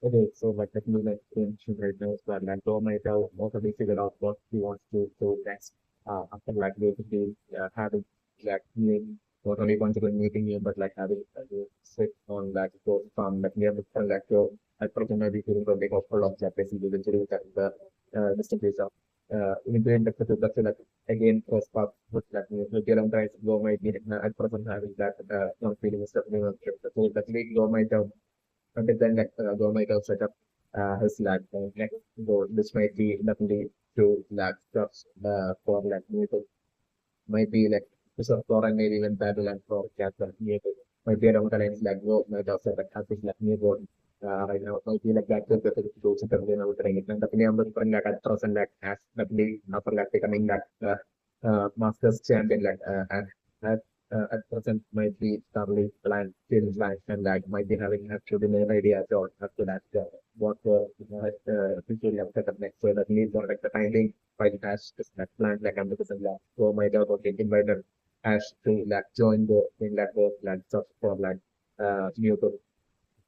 Okay, so like definitely like mentioned right now, so like Joe might have already figured out what he wants to do next. After like basically having like meeting, not only one to meeting you, but like having sit on like go from like near the like your I probably maybe feeling the big offer of that basically the distribution of in that's like again first part with like you get on guys go might be at present having that not feeling is definitely not trip. So that league go might have until then, like government have set up his lab. Like, so this might be definitely to lab stuff for like music. Might be like so for and maybe even battle and for cancer music. Might be around the lines like go might have set up happy like music. Right now, might be like that to do something you know trying it. And definitely I'm looking like at thousand like as definitely after like becoming that masters champion like and at present might be thoroughly planned, still planned, and like might be having actually no idea or after that what officially have set up next. So that needs or like the timing by the has just that plan like I'm because of that. So my doubt okay invited has to like join the in that work like just for like new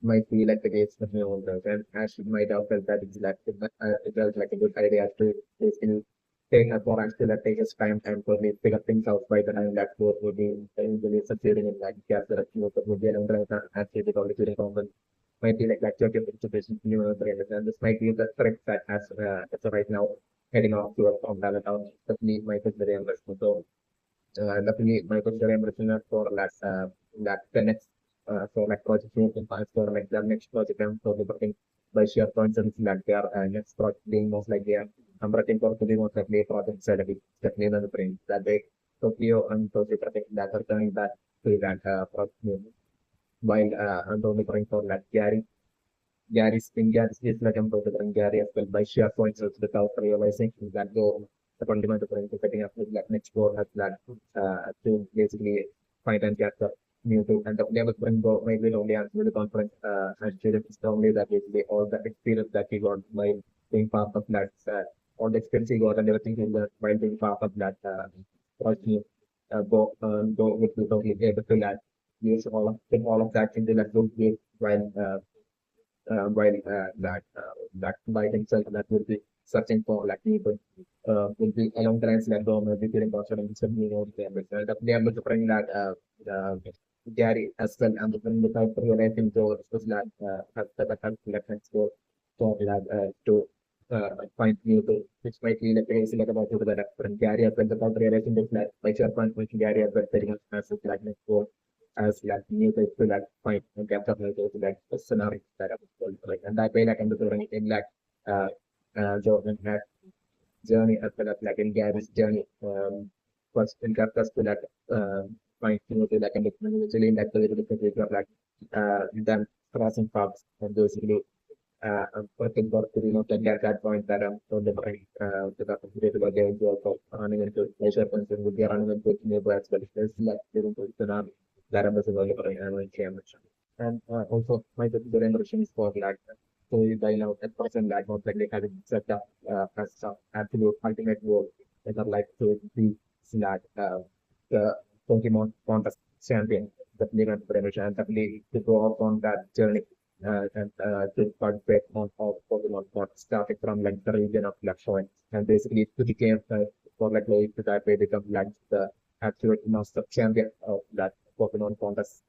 might be like the case with my owners and as you might have felt that it was like a good idea to basically take a for actually that take his time and for me figure things out by the time that work would be usually succeeding in like gas that you know that would be around actually with all the during common might be like joking situation you know and this might be the trick that has as of right now heading off to a from talent out definitely might be very interesting. So definitely my question I'm for like the next for like project you can pass for like the next project I'm for the booking by share points and like their next project being most like their I'm writing for the most likely project strategy definitely on the brain that they Tokyo and Tokyo project that are turning that to that project while I'm only going for like Gary's thing, Gary's is like I'm talking about Gary as well by sheer points of without realizing that the fundamental point of setting up with like next goal has that to basically find and get the new tool and the never when go maybe only answer the conference and student is only that basically all the experience that he got by being part of that all the experience he got and everything he learned while being part of that project go with the totally able to that use all of that into that good way while that by himself that will be searching for like people will be along the lines like will be feeling confident in some you know they are bring that Gary as well and when the type of relating to especially that have the kind of left for that to find new to which might be like crazy like about to the different Gary as well the counter relation is like by your point which Gary as well setting up as like next goal as like new to like point and get up to like a scenario that I was told like and that way like I'm doing in like uh Jordan had journey as well as like in Gary's journey first in Kafka's to like point to like and eventually in like the little bit of like them crossing paths and basically working for you know that at that point that so the to the computer about getting to also running into leisure function would be running into neighbors but it's like living to the that was available in Cambridge. And also my generation is for like so by now at present like not like they having set up as absolute ultimate goal that are like to be like the Pokemon contest champion that live at generation and definitely to go off on that journey and to participate on all Pokemon contest starting from like the region of Lakshmi and basically to became for like to that way become like the absolute master champion of that Pokemon contest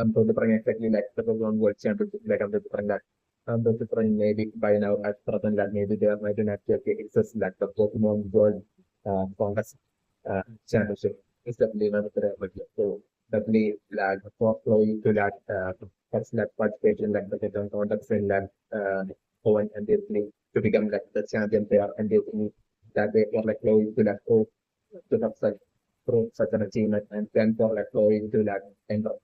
untuk different exactly like the Pokemon World Championship, like the different that the different maybe by now at certain that maybe there might not actually exist like the Pokemon World Congress Championship is definitely not the but so definitely like for flowing to that first that participation like the different contacts in that Owen and basically to become like the champion there and basically that way for like flowing to that hope to have such prove such an achievement and then for like flowing to that end of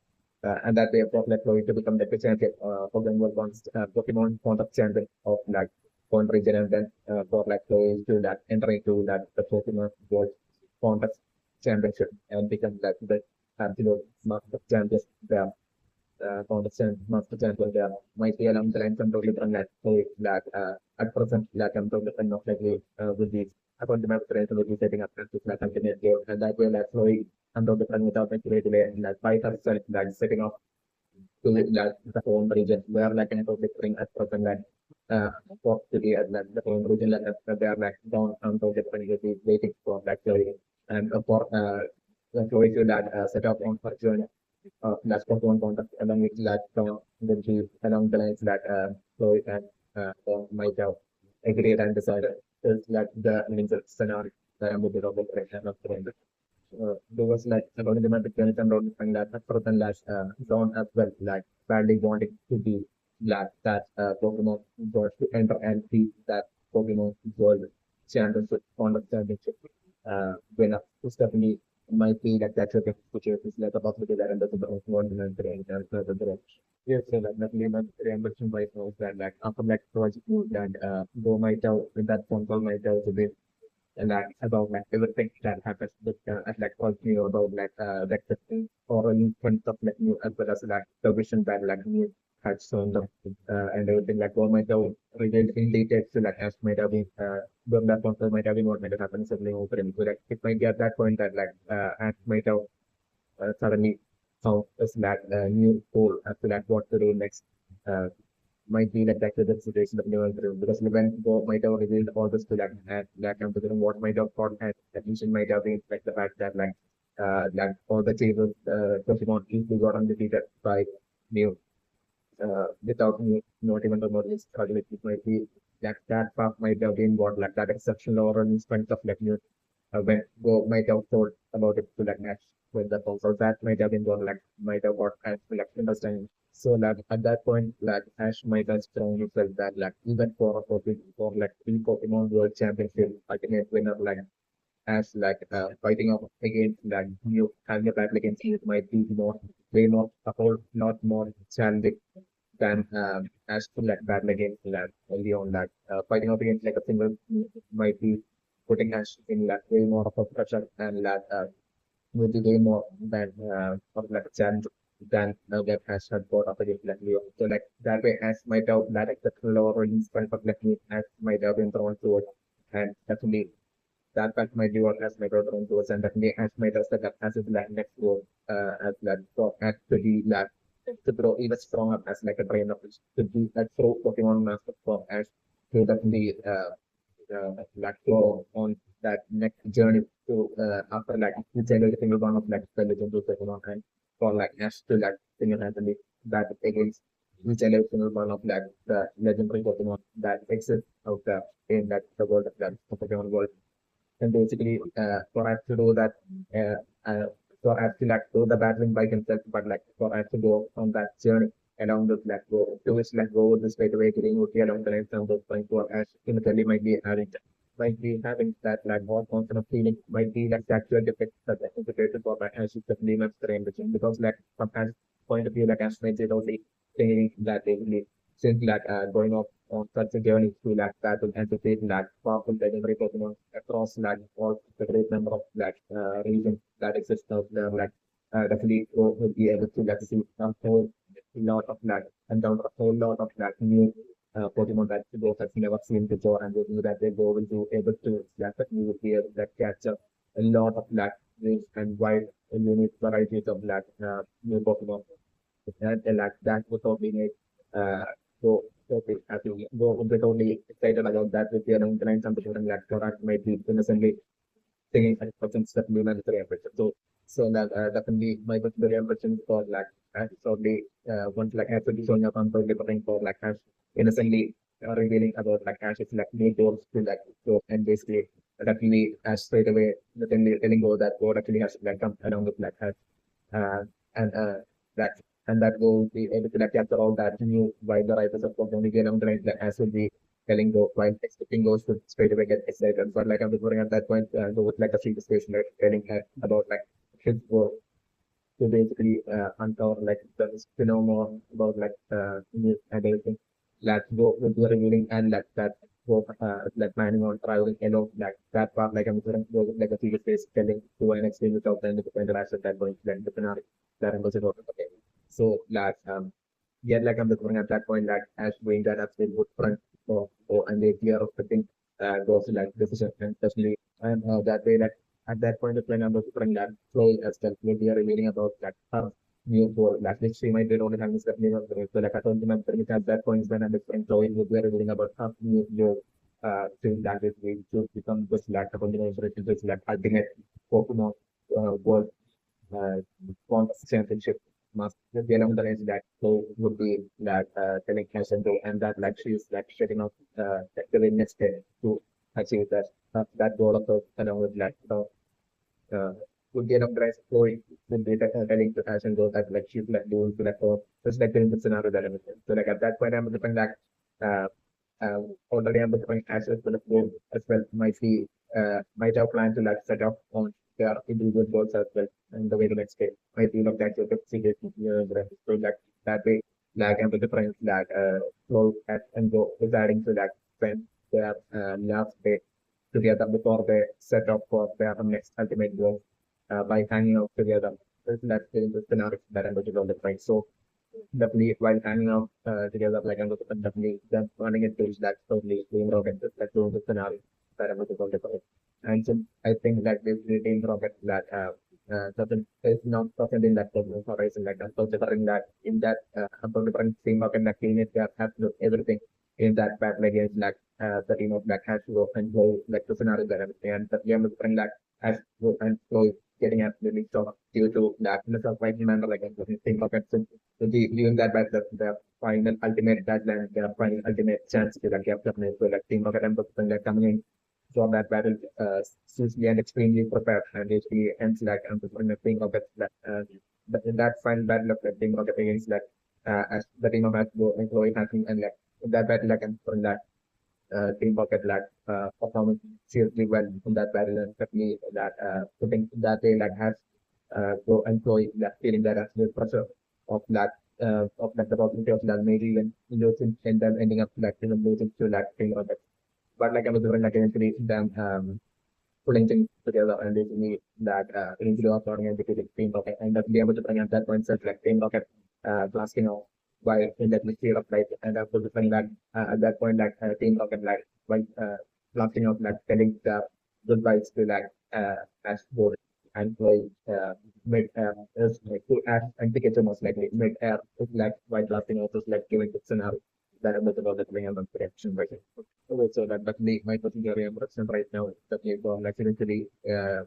and that way of like going to become like the champion Pokemon World Pokemon Contact Champion of like one region and then for like going to that entering to that the Pokemon World Contact Championship and become like the absolute master champion there contestant master champion there might be along the line control different like so that at present like control different of like with these upon the map train will be setting up practice like continuous and that way like flowing control different without making delay and like fight ourselves like setting off to that the home region where like an differing at present that for city at that the home region like they are like down to different cities waiting for that journey and for employees that set up on for journey that's what one contact along with that the along the lines that employees and might have agreed and decided is that the means of scenario that I'm with the operation of the there was like about the Mexican and road and that person last zone as well, like badly wanting to be black that Pokemon got to enter and see that Pokemon World Championship on the championship winner. Who's definitely might be like that which is like a possibility that and the one and the yes, so that definitely not reimbursement by knows that like after like project and go might have with that phone call might have to be and like about like everything that happens with like calls me about like the oral in front of like you as well as like the vision that like you had shown them and everything like all might have revealed in detail so like as might have been when that one might have been what might have happened suddenly over and so like it might be at that point that like as might have suddenly found us like a new goal as to like what to do next uh, might be like the situation that they were through because when Go might have revealed all this to like considering what might have thought and that mission might have been like the fact that like all the chases Pokemon easily got undefeated by Mew without Mew not even the models struggle it might be like that path might have been what like that exceptional or in strength of like Mew when Go might have thought about it to like match with the phone. So that might have been one like might have got kind of like understanding. So like at that point, like Ash might have strongly felt that like even for like three Pokemon World Championship ultimate winner like Ash like fighting up against like new having a battle against you might be more way more a whole lot more challenging than Ash to like battle against like Leon like fighting up against like a single might be putting Ash in like way more of a pressure and that will be way more than of like a challenge than that Ash had got up against like Leo. So like that way Ash might have that exceptional or in front of like me Ash might have been thrown towards and definitely that fact might be what Ash might have thrown towards and definitely Ash might have set up as his like next goal as that for Ash to be like to grow even stronger as like a trainer to be like throw Pokemon Master for Ash to definitely like go on that next journey to after like each and every single one of like the legend to Pokemon and for like Ash to like single-handedly that against each and every single one of like the legendary Pokemon that exists out there in that the world of that Pokemon world and basically for us to do that uh, uh, for us to like do the battling by himself but like for us to go on that journey along with like go to which like go this way to way getting okay along the lines of those points for us initially might be having that like more constant feeling might be like the actual effect that the integrated for my as is definitely much enriching because like from as point of view like as mentioned only thinking that they really since like going off on such a journey to like that will entertain like powerful legendary Pokemon across like all the great number of like regions that exist out there like definitely will be able to like see a whole lot of like encounter a whole lot of like new Pokemon that those have never seen before and they knew that they go will be able to like you will be able to like, catch up a lot of like rich and wide and unique varieties of like new Pokemon and like that without being a so okay, happy go a bit only excited about that with your own clients and the like product might be innocently taking 5% step monetary ambition. So that definitely my monetary ambition for like probably once like actually showing up on probably putting for like hash innocently revealing about like hash it's like new goals to like go and basically definitely straight away letting go that goal actually has to like come along with like hash uh, and that and that will be able to like capture all that new while the writers of Pokemon again on the line that as will be telling go while expecting those to straight away get excited. But like I'm referring at that point, go with like a free discussion like, telling about like his work to basically uncover like to know more about like news and everything. That go with the revealing and that go like planning on traveling alone like that part like I'm referring go with like a free space telling to an exchange without then the interaction at that point then the scenario that I'm also okay. So like yet like I'm referring at that point like as doing that as a good front and the clear of the thing goes to like decision and especially and that way that at that point of time I'm referring that flow as well will be revealing about that new goal. Like which she might be only having step new so like I told them at that point when I'm employee we were reading about how new thing that is going to become this like a continuation this like ultimate Pokemon world championship must be along the lines that so would be that telling Hansen to and that like she's like setting up the next step to achieve that goal of the along with like would get up drive flowing with data telling to Hansen go that like she's like doing to like just like in the scenario that I'm in. So like at that point I'm looking like uh already I'm looking as well as well might have planned to like set up on their individual goals as well and the way to like scale. Might be look at your situation so that way like I'm with the friends that flow at and go deciding to like spend their last day together before they set up for their next ultimate goal by hanging out together. So that's the scenario that I'm going to the friends. So definitely while hanging out together, like I'm definitely them running into that totally team rocket that's doing the scenario that I'm going to talk about. And so I think that this team rocket that doesn't is not present in that horizon like that. So different that in that about different team rocket that team it has to do everything in that battle against like the team of black has to go and play like the scenario that I'm and the game is that has to go and play getting absolutely so due to that in the surprising manner like I'm think of it. So during that battle, the final ultimate deadline, the final ultimate chance to like get the so like team Rocket and like coming in for that battle seriously and extremely prepared and it ends like I'm the team Rocket that but in that final battle of the team Rocket against like as the team of Hasbro and Chloe Hansen and like in that battle like I'm from that team Rocket like performing seriously well in that battle and definitely that putting that way like has go employ that feeling that absolute pressure of that of like the possibility of that maybe even losing and then ending up like losing to that thing or that. But like I was doing like eventually them putting things together and basically that eventually also running into the team rocket and that be able to bring at that point such like team rocket blasting off by in that material of light and after the that at that point like team rocket like by blasting off like telling the goodbyes to like as board and play mid is like to add and tickets most likely mid air is like by blasting off is like giving the scenario that I'm about to bring up on production version. Okay, so that definitely my particular impression right now is that you go like literally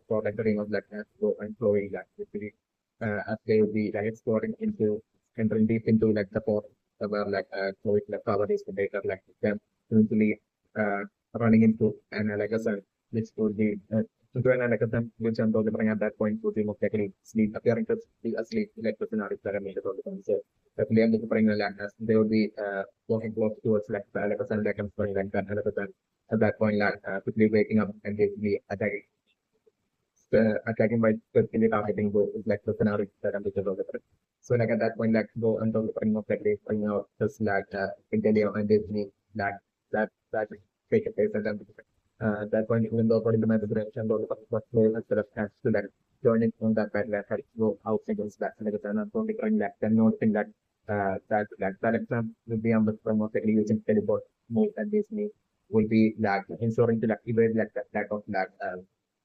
for like the ring of black go and flowing like literally as they will be like exploring into entering deep into like the port where like flowing like power is the data like them eventually uh running into and like I said which would be so when like them which I'm talking at that point would be most likely sleep appearing to be asleep like the scenario that I made about the so definitely I'm looking for land as they will be walking close towards like a sun like I'm sorry like that at that point like quickly waking up and basically attacking by specifically targeting go is like the scenario that I'm looking for. So like at that point like go and talk of like they bring out just like Intelio and Disney that take a place and then at that point even though according to my preparation though the first player instead of has to like joining on that battle and had to go out against that and like I'm only trying like then noticing that that exam will be on the promote like using teleport mode and Disney will be like ensuring to like evade like that lack of like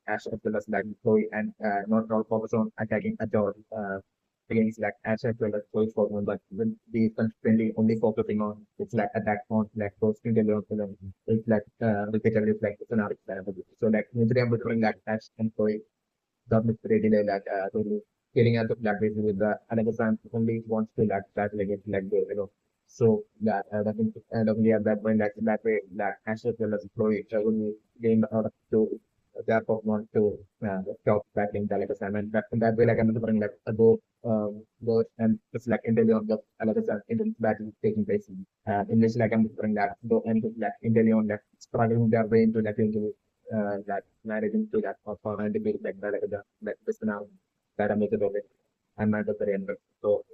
Ash as well as like Chloe and not all focus on attacking at all against like Ash as well as Chloe's Pokemon, but will be constantly only focusing on it's like attack on like those things alone to them. It's like repeatedly it's like scenario. So like usually I'm between like Ash and Chloe government really like really getting out of black basically with the another time only wants to like battle against like the so that definitely at that point that way that Ash as well as Chloe will be getting out of to therefore want to stop battling Telegram and that way like another thing like a go and just like Intellion of another Indian battle taking place in which like I'm referring that go and like Intellion like struggling their way into that marriage into that for and debate like that like the now that I'm making of it and not the end. So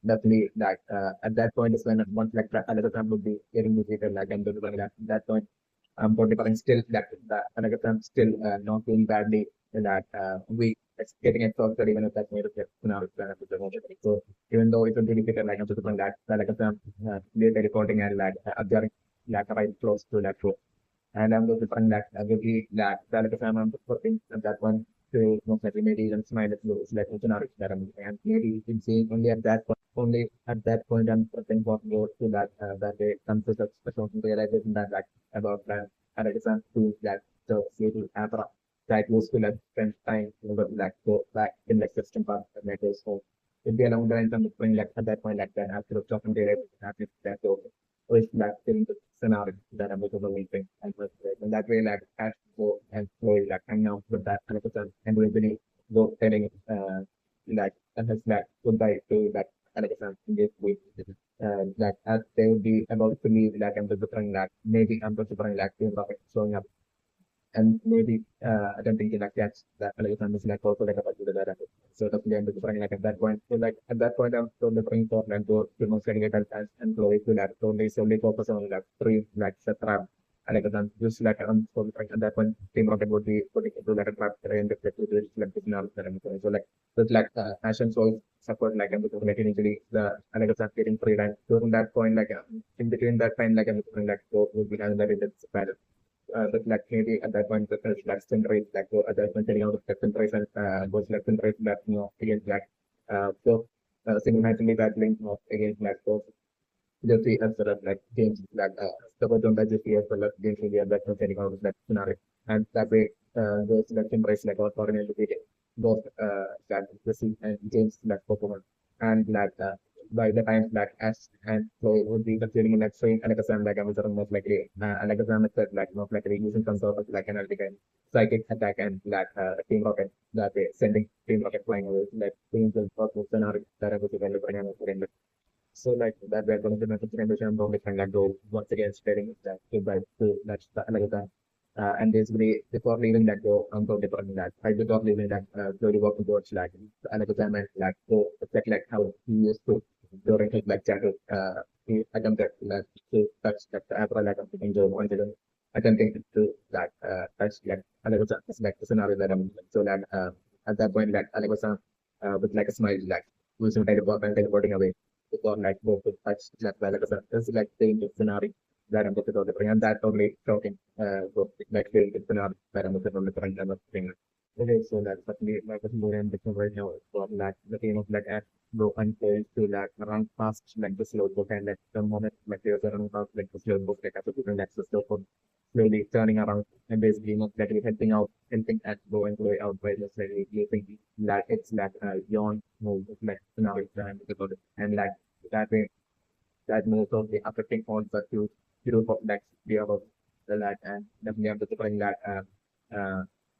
definitely that at that point is when once like another time would be getting defeated like I'm doing that at that point I'm still that another time still not doing badly in that we it's getting exhausted even if that's made of it now it's so even though it's a really difficult like I'm just that like they're recording and like observing like right close to that road and I'm going to find that I will be that like I'm working at that one to most likely maybe even smile at those like scenario that I'm looking at. Maybe it's seeing only at that point I'm thinking what goes to that they consists of special realization that like about that and it is to that the city Abra that used to like spend time over like go back in like system part of the network. So it'd be along the lines of point like at that point like that after the talking data after that so with like in the scenario that I'm looking for and with in that way like as go and slowly like hang out with that 100% and really go telling like and has like goodbye to that 100% in this week like as they would be about to leave like I'm the different like maybe I'm the different like showing up and maybe I don't think like that like I'm like also like about the data. So definitely I'm looking like at that point. So like at that point I'm still looking for and to most get as employee to that. So they solely focus on like three like set trap and like then just like so like at that point team rocket would be putting into like a trap and the like this now that I'm doing. So like with like action so support like I'm looking like initially the and like I'm getting free and during that point like in between that time like I'm looking like so would be having that it's better but like maybe at that point the selection rate like so at that point telling out the selection rate and was selection rate that against black so simultaneously that link against black so just see as well as like games like the bottom that just see as well as games India that was telling out that scenario and that way the selection rates like our foreign educated both that the see and games like performance and like by the time like as and so it would be considering like showing like a sound like I was most likely like a sound method like most likely using some sort of like analytic and psychic attack and like team rocket that way sending team rocket flying away like things will possible scenario that I was available and so like that we're going to the message transition from different like go once again spreading that goodbye to that's the another time. And basically before leaving that go I'm going to that I before leaving that slowly walking towards like another time and like go exactly like how he used to during his like childhood he attempted like to touch like the Abra like I'm thinking Joe incident attempting to like touch like another like the scenario that I'm so that at that point like Alexa with like a smile like was teleporting away before like both the touch that well as it's like the scenario that I'm looking at and that only talking both like the scenario that I'm looking at and I'm thing. Okay, so that's what we like more and different right now for like the game of like at go until to like run fast like the slow book and like the moment like there's a run fast like the slow book like after different access slow for slowly turning around and basically not likely helping out helping at go and play out by just like using like it's like yawn move like scenario time and like that way that most of the affecting all the two of like we have the like and definitely have to bring that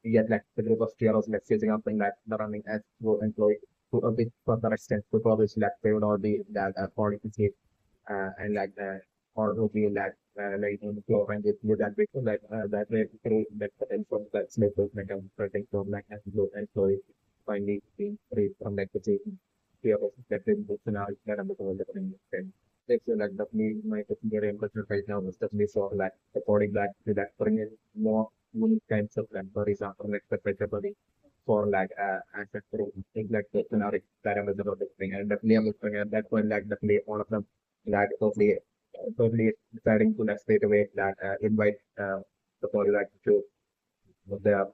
yet like the group of heroes like chasing up and like the running as go employ to a bit further extent to probably like they would all be that according to see and like or will be like in the floor and it would that big like that way through that potential that slip like protect from like as low employ finally being free from like the fear of that in the scenario that I'm looking at like so like definitely my secondary impression right now is definitely for like supporting that to that bring in more unique kinds of like for example like specifically for like ancestral things like the scenario parameters of this thing and definitely I'm looking at that point like definitely all of them like totally deciding to like straight away that invite the body like to the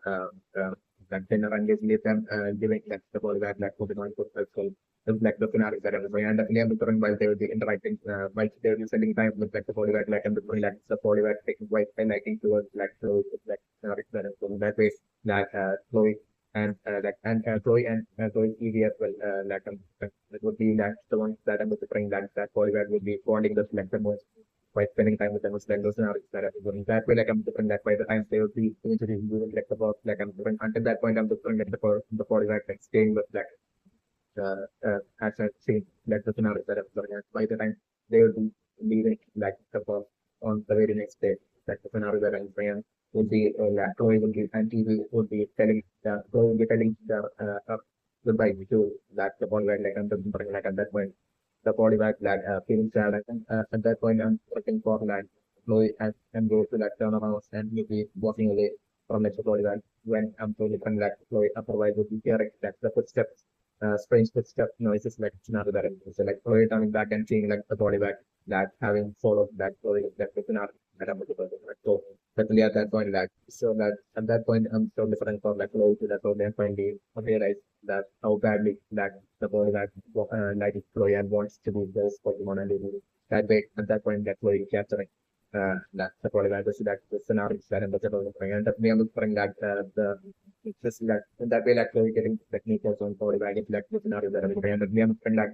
like dinner and just leave them giving like the body like moving on to so it's like the scenario that I was going and definitely I'm looking while they will be interacting while they will be spending time with like the body like and the body like the body taking white and liking towards like so it's like scenario that is so that way like Chloe and Chloe and Chloe Evie as well it would be like the ones that I'm looking that body would be bonding the like the most by spending time with them was like those scenarios that I'm going that way like I'm different that by the time they will be eventually doing like about like I'm different until that point I'm different like the body like staying with like as I say, like the scenario that I'm looking at, by the time they will be leaving like the first on the very next day, like the scenario that I'm saying would be like Chloe will be and TV would be telling Chloe will be telling goodbye to that the body like I'm something like at that point the body like feeling sad and at that point I'm looking for like Chloe and go to like turn around and will be walking away from like the body when I'm totally like Chloe otherwise would be hearing like the footsteps strange footstep noises like another direction. So like Chloe coming back and seeing like the body back that having followed that Chloe that was another that I'm looking for. Right? So definitely at that point, like, so that at that point, I'm so different from like low to that, so then finally realize that how badly that the boy that like Chloe and wants to be this Pokemon and really that way at that point that Chloe capturing that the probably that the scenario that and the developing and definitely I'm looking that the this that in that way like Chloe getting techniques on probably like it's like the scenario that I'm looking and definitely I'm looking like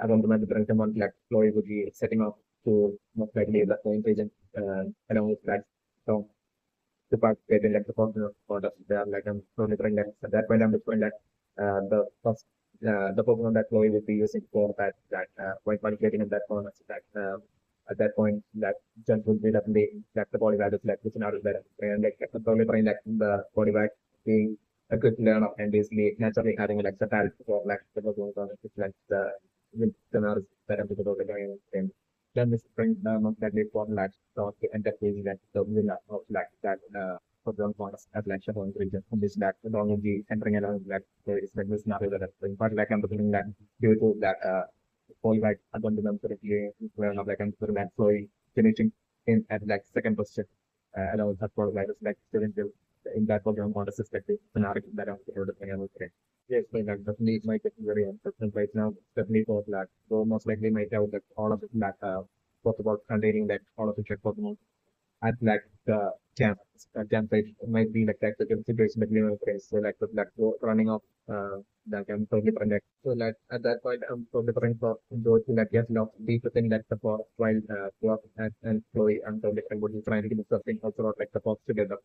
I don't remember the someone like Chloe would be setting up to most likely the intelligent along with that. So the participate in like the personal products. They are like only trying that at that point I'm just going that the first the Pokemon that Chloe would be using for that point manipulating in that format so that at that point that jump would be definitely that the body value is like which not better and like the only trying like the body bag being a good learner and basically naturally having like the talent for like the Pokemon it's like the with the nerves that I'm going to then this brings down that they form like thought to end up using that the winner of like that for the points as like Shadowing region from this that along with the entering along like there is like this scenario that is but like I'm looking that due to that all like I don't remember if you were not like I'm putting that flowing finishing in at like second position I know that's for like it's like still in that program on the system scenario that I'm thing I would say. Yes, like that definitely might get very important right now. Definitely for that. So most likely might have like all of it like talk about containing like all of the check Pokemon at like the camp. Camp site might be like that the situation between my friends. So like with like running off that I'm totally different. Like, so like at that point I'm so different for those who like yes love deep within like the forest while work and Chloe and so different would be trying to do something also like the forest together.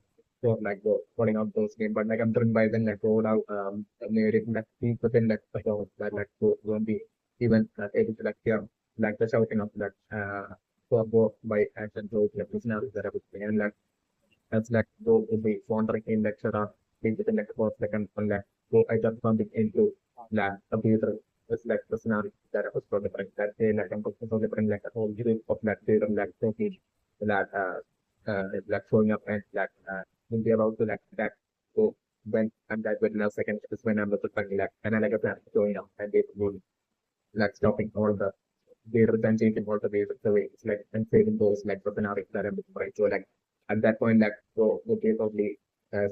So like go putting out those games. But like I'm driven by then like go now narrating like deep within like the forest that like won't be even able to like hear like the shouting of that both by action to like listeners that I was saying and like as like though if we wandering in lecture or into the next for second one like go I just something into like computer it's like the scenario that I was for different that day like I'm so different like a whole group of like data like thinking that like showing up and like will be about to like that so when I'm that within a second is when I'm looking like and I like a plan showing up and they will like stopping all the data and changing all the way it's like and saving those like for scenarios that I'm looking for right so like at that point, like, so okay, probably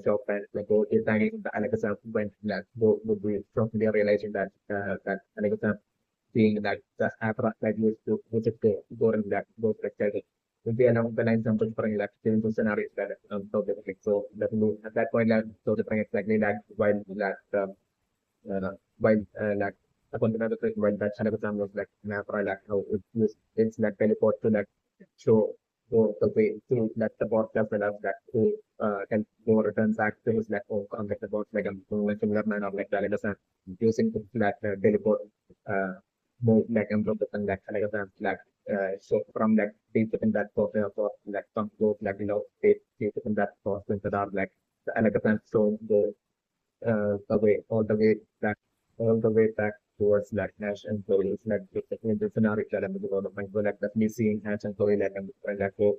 stop and like go designing the Alexa when like go would be from there realizing that that Alexa being that the Abra that used to which is go and that those like that would be along the lines of different like changing scenarios that so different. So definitely at that point like so different exactly that while like upon another thing while that Alexa was like an Abra like how it was it's like teleport to that show so the way to let the bot develop that to can go return back to his like oh come get the bot like a similar manner like that understand using that teleport uh move like improve the thing like like so from that deep within that software for like some those like state deep within that software that are like the elegant so the way all the way back all the way back towards like Nash and Chloe. It's like the scenario that I'm developing. So like definitely seeing Nash and Chloe like I'm like go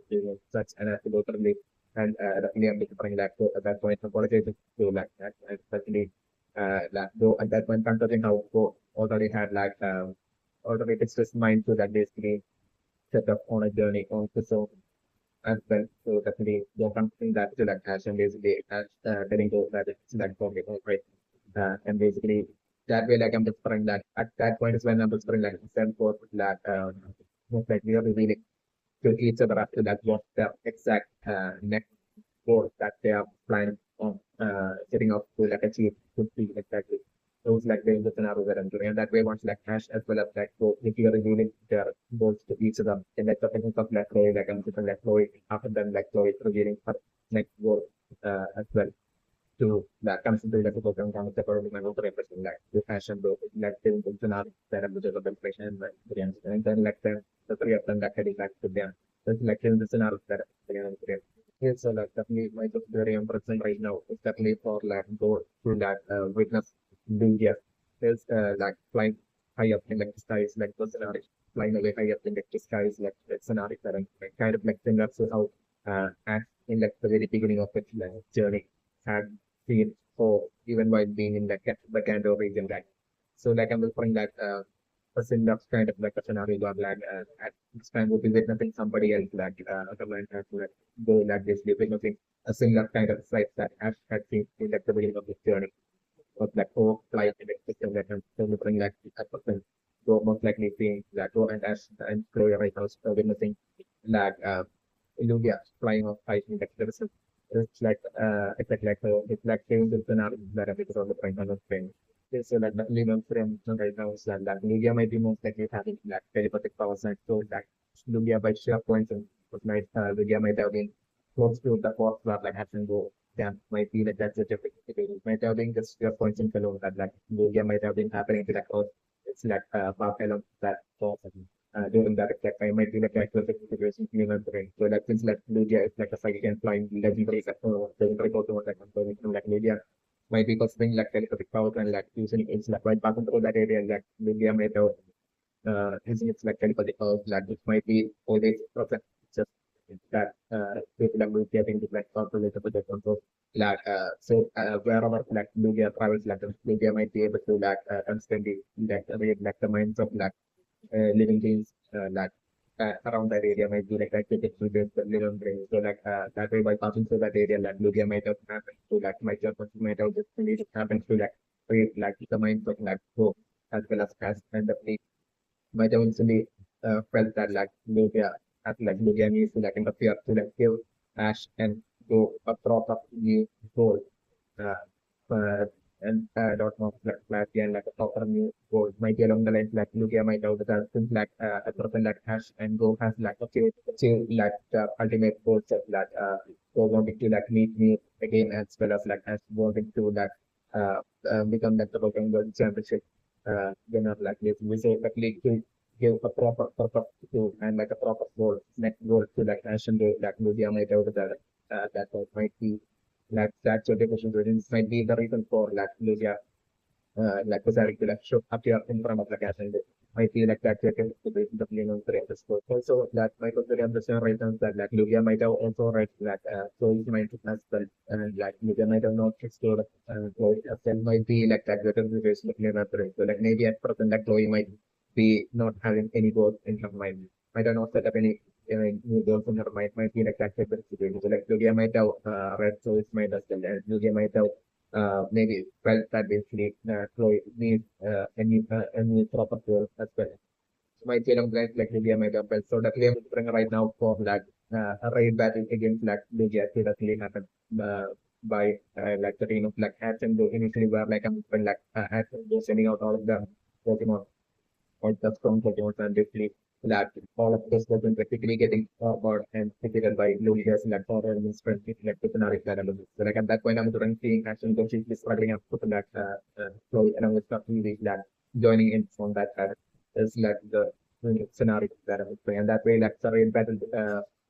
such an anecdotal relief and definitely I'm looking like at that point apologizing to like that and especially like though at that point considering how go already had like already fixed his mind to that basically set up on a journey on his own as well. So definitely you're something that to like Nash and basically telling those that it's like for me, right? And basically that way like I'm whispering that at that point is when I'm whispering like send forth that most like we are revealing to each other after that what the exact next goal that they are planning on setting up to like achieve could be exactly. Those like the scenario that I'm doing and that way once like Ash as well as like so if you're revealing their goals to each other and like the things of like Chloe like I'm different like Chloe after them like Chloe revealing her next goal as well to that comes into like a program kind of separately my own represent like the fashion book like the scenario that I'm the preparation and then like the three of them that heading back to them. That's like in the scenario that I'm Yes, so like definitely my just very impressive right now. It's definitely for like go through that witness Lugia. There's like flying high up in like the skies, like the scenario flying away high up in like the skies, like the scenario that I'm like, kind of like similar to how Ash in like the very beginning of its like journey had seen or even while being in the Canto region, right? So like I'm referring that. a similar kind of like a scenario where like at this time would be witnessing somebody else like someone has to like go like this, be witnessing a similar kind of sight that Ash had seen in like the beginning of this journey of like flight and system that I'm delivering like that person. So most likely seeing that go and Ash and Chloe right now witnessing like Lugia flying off fighting like there is it's like saying the scenario that I'm on the point on the screen. This so like the minimum frame right now is that Lugia might be most likely having like telepathic powers and so that Lugia by sheer coincidence was might Lugia might have been close to the force where like Hudson go down might be like that's a different situation. Might have been just sheer coincidence alone that like Lugia might have been happening to like Earth. It's like far along that force during that exact time might be like a classic situation in human brain. So that since like Lugia is like a psychic and flying legendary Pokemon like from like Lugia might be possessing like telepathic powers and like using it's like right passing through that area and like Lugia might have using its like telepathic powers like which might be always present just that people are getting to like calculated with the control like wherever like Lugia travels like Lugia might be able to like constantly like read like the minds of like living beings like around that area might be like activated to the living brain. So like that way by passing through that area like Lugia might have happened to like might have just really happens to like read like the minds of like hope as well as past and the play might have instantly felt that like Lugia as like Lugia needs to like interfere to like give Ash and go a proper new goal uh, uh, and don't know like clarity and like a proper new goal might be along the lines like Lugia might have the things like a person like Ash and Go has like achieve like the ultimate goals of like Go wanting to like meet me again as well as like Ash wanting to like uh, become like the Pokemon World Championship winner like this. We say like league to give a proper purpose to and like a proper goal next goal to like Ash and Go like Lugia might have that might be like that certification ratings might be the reason for like Lugia like deciding to like show appear in front of the cat and might be like that certification the plain on the score. Also that might also have the same reasons that like Lugia might have also read that so he might as well and like Lugia might have not explored Chloe as well might be like that certification the plain on the so like maybe at present like Chloe might be not having any goals in her mind. Might have not set up any new goals in her mind might be like that type of situation. So like Lugia might have read so it might as well and Lugia might have maybe felt that basically Chloe needs a new proper role as well. So might be along the lines like Lugia might have felt. So definitely I'm preparing right now for that a raid battle against like Lugia to definitely happen by like the team of like Hatch and Go initially were like I'm like Hatch and Go sending out all of the Pokemon or the strong Pokemon and basically that all of this was practically getting covered and figured by Lugia's like horror and strength like the scenario that I'm looking. So like at that point I'm doing seeing action though she's struggling up to that flow and I'm with really that joining in from that is like the scenario that I'm playing. And that way like sorry battle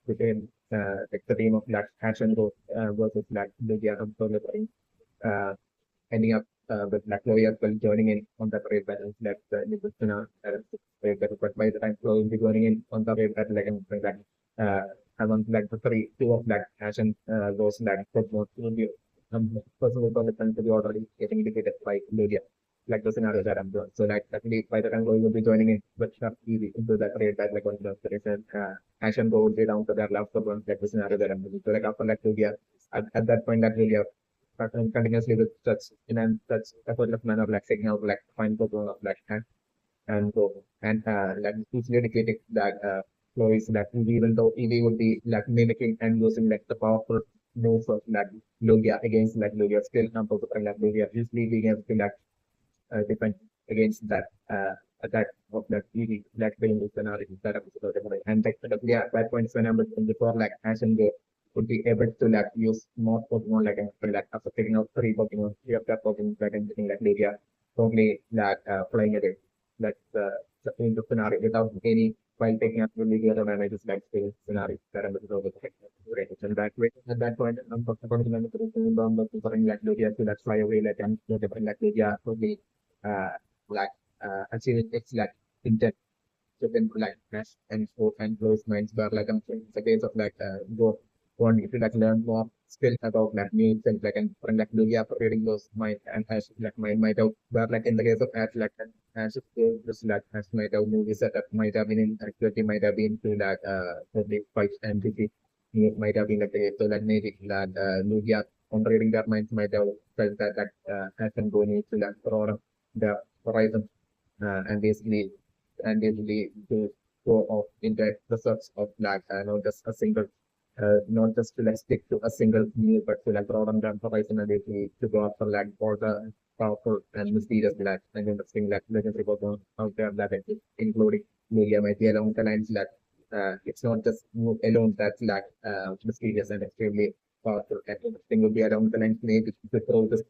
between like the team of like action versus like Lugia and Solo uh, ending up with like Chloe as well joining in on the raid battle. That's the Nibusuna raid battle. But by the time Chloe will be joining in on the raid battle, like like uh, among like the two of like Ash and those like most will be person will to be already getting defeated by Lugia. Like the scenario that I'm doing. So like actually by the time Chloe will be joining in with stuff easy into that raid battle like on the recent Ash and Go will be down to their last one like the scenario that I'm doing. So like after like Lugia at that point that Lugia continuously with such such effortless manner like taking out like fine photo of like and so and like easily indicating that flow is that even though EV would be like mimicking and using like the powerful moves of like Lugia against like Lugia skill numbers of like Lugia usually being able to like defend against that attack of that EV that being the scenario that episode and like yeah at that point when I'm looking before like Ash and Go would be able to like use more Pokemon like after picking out three Pokemon, three of that Pokemon like anything like Lugia, totally like playing it. That's in the scenario without any while taking up really good manages like space scenario that I'm over the and that way at that point I'm going to like Lugia to that fly away like and different like Lugia totally like achieving its like intent to then like press and scope and close minds but like I'm saying it's a case of like go wanting to like learn more still about like new things like and from like Lugia reading those might and as like might have but like in the case of Ash like as this like as might have movie setup might have been in actually might have been to like 35 MPC might have been like so that maybe that Lugia on reading that might have felt that Ash and going to like broaden the horizon and basically to go off in the research of like not just a single not just to like stick to a single meal but to like broaden the horizon and basically to go after like all the powerful and mysterious like and interesting like legendary Pokemon out there that exist, including media might be along the lines that it's not just move alone that's like mysterious and extremely powerful and interesting would be along the lines maybe to throw this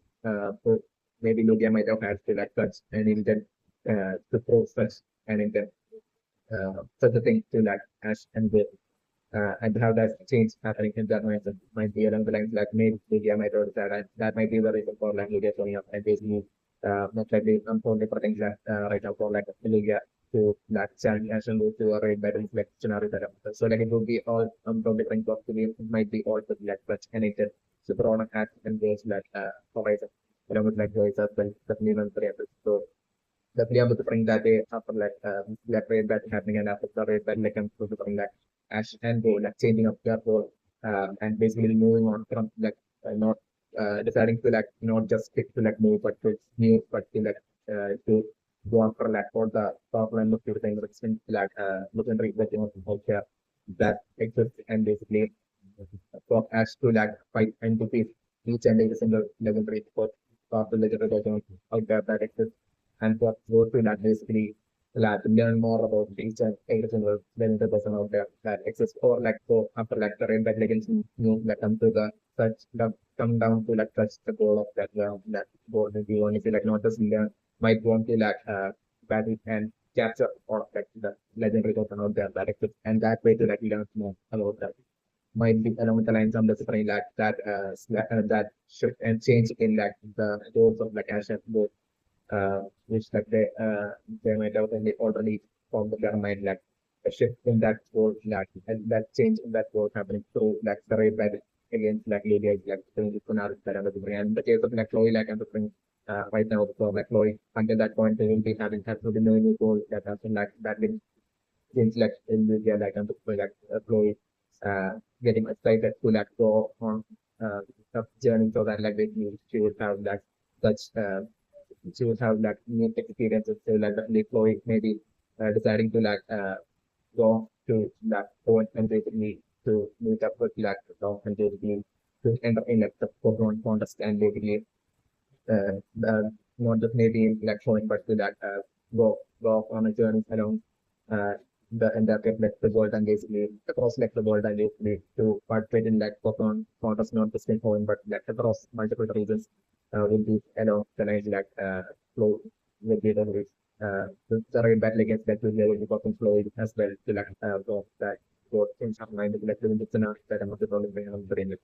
maybe Lugia might have had to like such an intent to throw such an intent, such a thing to like Ash and Will. And how that change happening in that might be along the lines like maybe Lugia might have that that might be the reason for like Lugia showing up and basically most likely unfolding for things that right now for like Lugia to like challenge Ash and Will to a raid battle like scenario that so like it would be all from different plots to be it might be all to like such an intent super on Ash and Will's like horizon along with like Joyce as well definitely not the so definitely able to bring that day after like raid battle happening and after the raid battle like I'm supposed to bring like Ash and Go like changing up their role and basically moving on from like not deciding to like not just stick to like move but to new but to like to go on for like for the top line of everything resistant like legendary that you want to hold here that exists and basically for Ash to like fight and defeat each and every single legendary for the legendary version out there that exists and for those who like basically like learn more about each and every single legendary person out there that exists or like so after like the rain that legends you like come to the such the come down to like touch the goal of that goal that you want to like not just learn might want to like battle and capture or like the legendary person out there that exists and that way to like learn more about that might be along the lines of discipline like that shift and change in like the goals of like action both which like they might have already formed their mind like a shift in that goal like and that change in that goal happening through like the raid battle against like Lydia like doing the scenarios that are different and the case of like Chloe like I'm different right now so like Chloe until that point they will be having absolutely no new goal that has been like that seems like in India, like I'm like Chloe, getting excited to like go on a journey so that like she would have like such she would have like new experiences. So like definitely Chloe maybe deciding to like go to that point and basically to meet up with like the and basically to end up in like the Pokemon contest and basically uh, uh, not just maybe like showing, but to that go off on a journey along uh, the entire like the world and basically across like the world and basically to participate in like Pokemon contest, not just in home, but like across multiple regions will be along the lines like flow will be the race. The raid battle against that will be Pokemon flow as well to like go that go things have mind like the scenario that I'm not only bringing on the brain.